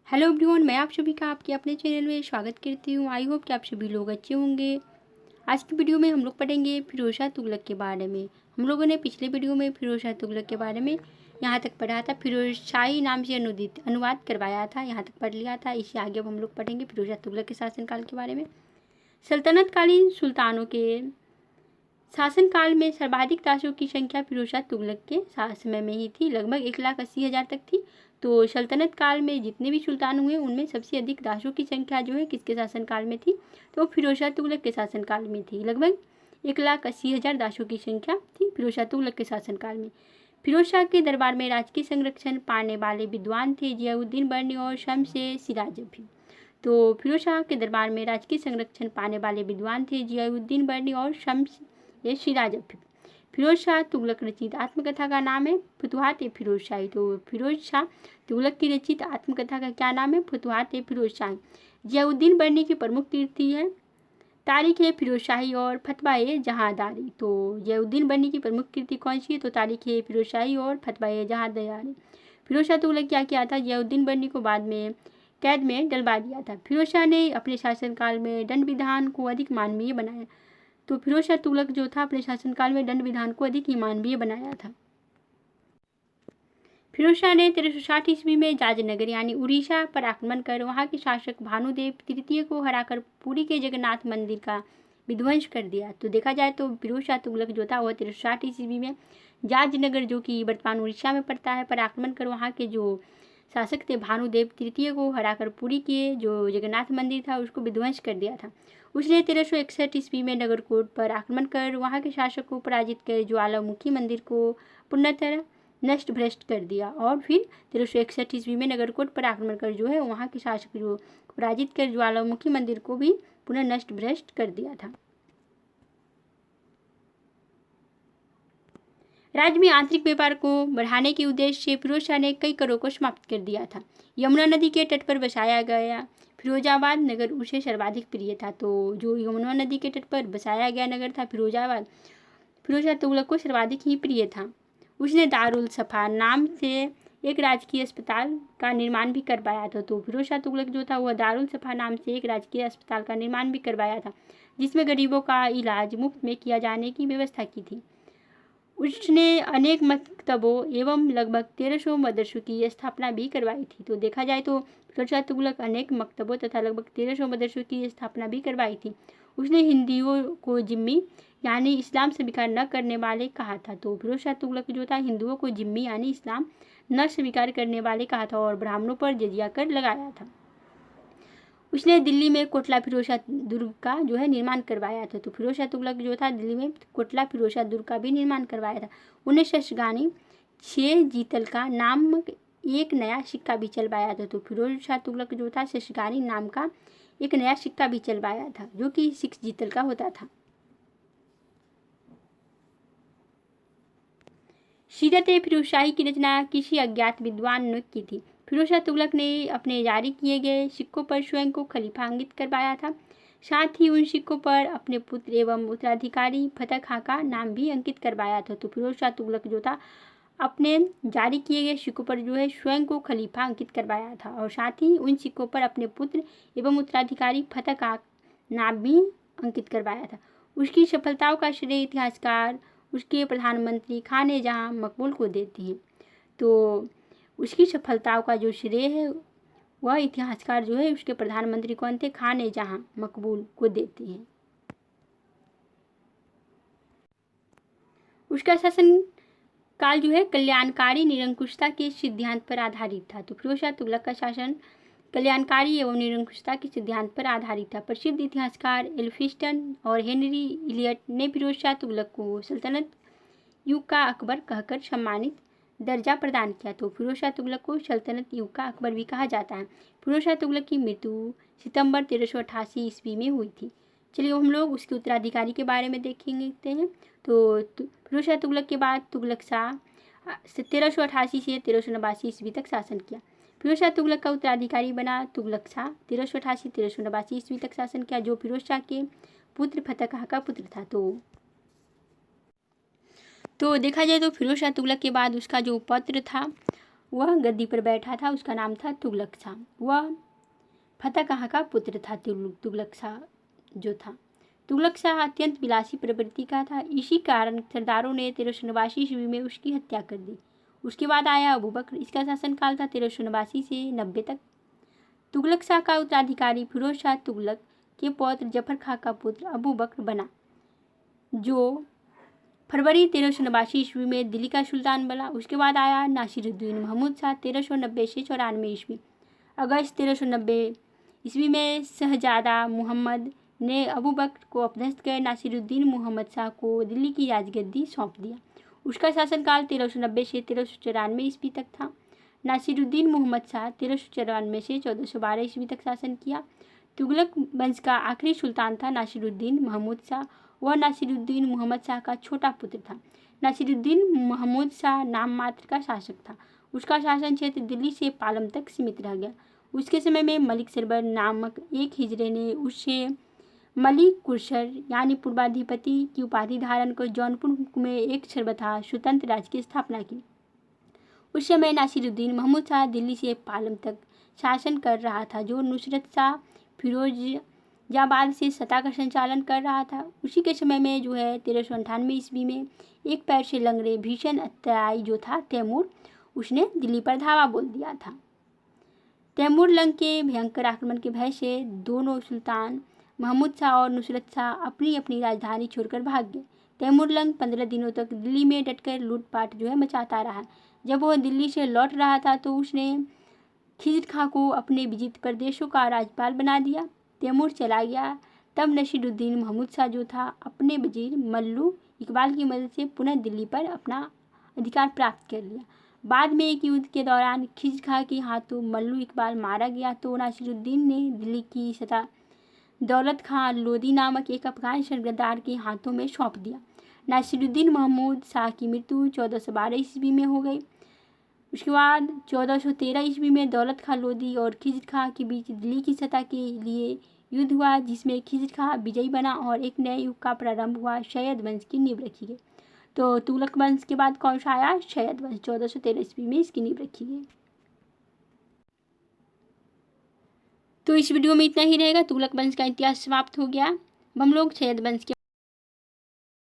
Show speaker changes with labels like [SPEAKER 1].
[SPEAKER 1] Hello everyone, मैं आप सभी का आपके अपने चैनल में स्वागत करती हूँ। आई होप कि आप सभी लोग अच्छे होंगे। आज की वीडियो में हम लोग पढ़ेंगे फिरोज शाह तुगलक के बारे में। हम लोगों ने पिछले वीडियो में फिरोज शाह तुगलक के बारे में यहाँ तक पढ़ा था, फिरोज शाही नाम से अनुवाद करवाया था, यहाँ तक पढ़ लिया था। इससे आगे अब हम लोग पढ़ेंगे फिरोज शाह तुगलक के शासनकाल के बारे में। सल्तनतकालीन सुल्तानों के शासनकाल में सर्वाधिक दासों की संख्या फिरोज शाह तुगलक के समय में ही थी, लगभग 1,80,000 तक थी। तो सल्तनत काल में जितने भी सुल्तान हुए उनमें सबसे अधिक दासों की संख्या जो है किसके शासनकाल में थी, तो फिरोज शाह तुगलक के शासनकाल में थी। लगभग 1,80,000 दासों की संख्या थी फिरोज शाह तुगलक के शासनकाल में। फिरोज शाह के दरबार में राजकीय संरक्षण पाने वाले विद्वान थे जियाउद्दीन बर्नी और शम्स-ए सिराजभी। तो फिरोज शाह के दरबार में राजकीय संरक्षण पाने वाले विद्वान थे जियाउद्दीन बर्नी और शम्स-ए सिराजभी। फिरोज शाह तुगलक रचित आत्मकथा का नाम है फुतुहात-ए फिरोज शाही। तो फिरोज शाह तुगलक की रचित आत्मकथा का क्या नाम है? फुतुहात-ए फिरोज शाही। जियाउद्दीन बर्नी की प्रमुख कृति है तारीख है फिरोज शाही और फतवा-ए जहांदारी। तो जियाउद्दीन बर्नी की प्रमुख कृति कौन सी है? तो तारीख है फिरोज शाही और फतवा-ए जहांदारी। फिरोज शाह तुगलक क्या किया था? जियाउद्दीन बर्नी को बाद में कैद में डलवा दिया था। फिरोज शाह ने अपने शासनकाल में दंड विधान को अधिक मानवीय बनाया। तो फिरोज शाह तुगलक जो था अपने शासनकाल में दंड विधान को अधिक ही मानवीय बनाया था। फिरोज शाह ने 1360 ईस्वी में जाजनगर यानी उड़ीसा पर आक्रमण कर वहां के शासक भानुदेव तृतीय को हराकर पुरी के जगन्नाथ मंदिर का विध्वंस कर दिया। तो देखा जाए तो फिरोज शाह तुगलक जो था वह 1360 ईस्वी में जाजनगर जो कि वर्तमान उड़ीसा में पड़ता है पर आक्रमण कर वहाँ के जो शासक थे भानुदेव तृतीय को हराकर पुरी के जो जगन्नाथ मंदिर था उसको विध्वंस कर दिया था। उसने 1361 ईस्वी में नगरकोट पर आक्रमण कर वहाँ के शासक को पराजित कर ज्वालामुखी मंदिर को पूर्णतः नष्ट भ्रष्ट कर दिया। और फिर 1361 ईस्वी में नगरकोट पर आक्रमण कर जो है वहाँ के शासक जो पराजित कर ज्वालामुखी मंदिर को भी पुनः नष्ट भ्रष्ट कर दिया था। राज्य में आंतरिक व्यापार को बढ़ाने के उद्देश्य से फिरोज शाह ने कई करों को समाप्त कर दिया था। यमुना नदी के तट पर बसाया गया फिरोजाबाद नगर उसे सर्वाधिक प्रिय था। तो जो यमुना नदी के तट पर बसाया गया नगर था फिरोजाबाद, फिरोज शाह तुगलक को सर्वाधिक ही प्रिय था। उसने दारुल सफा नाम से एक राजकीय अस्पताल का निर्माण भी करवाया था। तो फिरोज शाह तुगलक जो था वह दारुल सफा नाम से एक राजकीय अस्पताल का निर्माण भी करवाया था, जिसमें गरीबों का इलाज मुफ्त में किया जाने की व्यवस्था की थी। उसने अनेक मकतबों एवं लगभग 1300 मदरसों की स्थापना भी करवाई थी। तो देखा जाए तो फिरोज शाह तुगलक अनेक मकतबों तथा लगभग 1300 मदरसों की स्थापना भी करवाई थी। उसने हिंदुओं को जिम्मी यानी इस्लाम स्वीकार न करने वाले कहा था। तो फिरोज शाह तुगलक जो था हिंदुओं को जिम्मी यानी इस्लाम न स्वीकार करने वाले कहा था और ब्राह्मणों पर जजिया कर लगाया था। उसने दिल्ली में कोटला फिरोज शाह दुर्ग का जो है निर्माण करवाया था। तो फिरोज शाह तुगलक जो था दिल्ली में कोटला फिरोज शाह दुर्ग का भी निर्माण करवाया था। उन्हें शशगानी 6 जीतल का नामक एक नया सिक्का भी चलवाया था। तो फिरोज शाह तुगलक जो था शशगानी नाम का एक नया सिक्का भी चलवाया था जो कि 6 जीतल का होता था। सीरत-ए-फिरोज शाही की रचना किसी अज्ञात विद्वान ने की थी। फिरोज शाह तुगलक ने अपने जारी किए गए सिक्कों पर स्वयं को खलीफा अंकित करवाया था। साथ ही उन सिक्कों पर अपने पुत्र एवं उत्तराधिकारी फतह खां का नाम भी अंकित करवाया था। तो फिरोज शाह तुगलक जो था अपने जारी किए गए सिक्कों पर जो है स्वयं को खलीफा अंकित करवाया था और साथ ही उन सिक्कों पर अपने पुत्र एवं उत्तराधिकारी फतह खां नाम भी अंकित करवाया था। उसकी सफलताओं का श्रेय इतिहासकार उसके प्रधानमंत्री खान जहां मकबूल को देते हैं। तो उसकी सफलताओं का जो श्रेय है वह इतिहासकार जो है उसके प्रधानमंत्री कौन थे? खान जहां मकबूल को देते हैं। उसका शासन काल जो है कल्याणकारी निरंकुशता के सिद्धांत पर आधारित था। तो फिरोज शाह तुगलक का शासन कल्याणकारी एवं निरंकुशता के सिद्धांत पर आधारित था। प्रसिद्ध इतिहासकार एल्फिंस्टन और हेनरी इलियट ने फिरोज शाह तुगलक को सल्तनत युग का अकबर कहकर सम्मानित दर्जा प्रदान किया। तो फिरोज शाह तुगलक को सल्तनत युग का अकबर भी कहा जाता है। फिरोज शाह तुगलक की मृत्यु सितंबर 1388 ईस्वी में हुई थी। चलिए हम लोग उसके उत्तराधिकारी के बारे में देखेंगे हैं। तो फिरोज शाह तुगलक के बाद तुगलक शाह 1388 से 1389 ईस्वी तक शासन किया। फिरोज शाह तुगलक का उत्तराधिकारी बना तुगलक शाह 1388-1389 ईस्वी तक शासन किया, जो फिरोज शाह के पुत्र फतह खां का पुत्र था। तो देखा जाए तो फिरोज शाह तुगलक के बाद उसका जो पुत्र था वह गद्दी पर बैठा था। उसका नाम था तुगलक शाह। वह फतह खां का पुत्र था। तुगलक शाह जो था, तुगलक शाह अत्यंत विलासी प्रवृत्ति का था। इसी कारण सरदारों ने 1389 ईस्वी में उसकी हत्या कर दी। उसके बाद आया अबू बकर। इसका शासनकाल था 1389 से 90 तक। तुगलक शाह का उत्तराधिकारी फिरोज शाह तुगलक के पौत्र जफर खां का पुत्र अबू बकर बना, जो फरवरी 1389 ईस्वी में दिल्ली का सुल्तान बना। उसके बाद आया नासिरुद्दीन महमूद शाह 1390 से 94 ईस्वी। अगस्त 1390 ईस्वी में शहजादा मुहम्मद ने अबू बकर को अपदस्थ कर नासिरुद्दीन मोहम्मद शाह को दिल्ली की राजगद्दी सौंप दिया। उसका शासनकाल 1390 से 1394 ईस्वी तक था। नासिरुद्दीन मोहम्मद शाह 1394 से 1412 ईस्वी तक शासन किया। तुगलक वंश का आखिरी सुल्तान था नासिरुद्दीन महमूद शाह। वह नासिरुद्दीन मोहम्मद शाह का छोटा पुत्र था। नासिरुद्दीन महमूद शाह नाम मात्र का शासक था। उसका शासन क्षेत्र दिल्ली से पालम तक सीमित रह गया। उसके समय में मलिक सरबर नामक एक हिजड़े ने उससे मलिक कुशर यानी पूर्वाधिपति की उपाधि धारण कर जौनपुर में एक सर्वथा स्वतंत्र राज्य की स्थापना की। उस समय नासिरुद्दीन महमूद शाह दिल्ली से पालम तक शासन कर रहा था, जो नुसरत शाह फिरोजाबाद से सत्ता का संचालन कर रहा था। उसी के समय में 1398 ईस्वी में एक पैर से लंगड़े भीषण अत्याई जो था तैमूर, उसने दिल्ली पर धावा बोल दिया था। तैमूर लंग के भयंकर आक्रमण के भय से दोनों सुल्तान महमूद शाह और नुसरत शाह अपनी अपनी राजधानी छोड़कर भाग गए। तैमूर लंग 15 दिनों तक दिल्ली में डटकर लूटपाट मचाता रहा। जब वह दिल्ली से लौट रहा था तो उसने खिजर खां को अपने विजित प्रदेशों का राज्यपाल बना दिया। तैमूर चला गया। तब नसीरुद्दीन महमूद शाह जो था अपने वजीर मल्लू इकबाल की मदद से पुनः दिल्ली पर अपना अधिकार प्राप्त कर लिया। बाद में एक युद्ध के दौरान खिजर खां के हाथों मल्लू इकबाल मारा गया तो नासिरुद्दीन ने दिल्ली की सत्ता दौलत खां लोदी नामक एक अफगान सरदार के हाथों में सौंप दिया। नासिरुद्दीन महमूद शाह की मृत्यु 1412 ईस्वी में हो गई। उसके बाद 1413 ईस्वी में दौलत खां लोदी और खिजर खां के बीच दिल्ली की सत्ता के लिए युद्ध हुआ, जिसमें खिजर खां विजयी बना और एक नए युग का प्रारंभ हुआ। सैयद वंश की नींव रखी गई। तो तुगलक वंश के बाद कौन सा आया? सैयद वंश। 1413 ईस्वी में इसकी नींव रखी गई। तो इस वीडियो में इतना ही रहेगा। तुगलक वंश का इतिहास समाप्त हो गया। अब हम लोग सैयद वंश के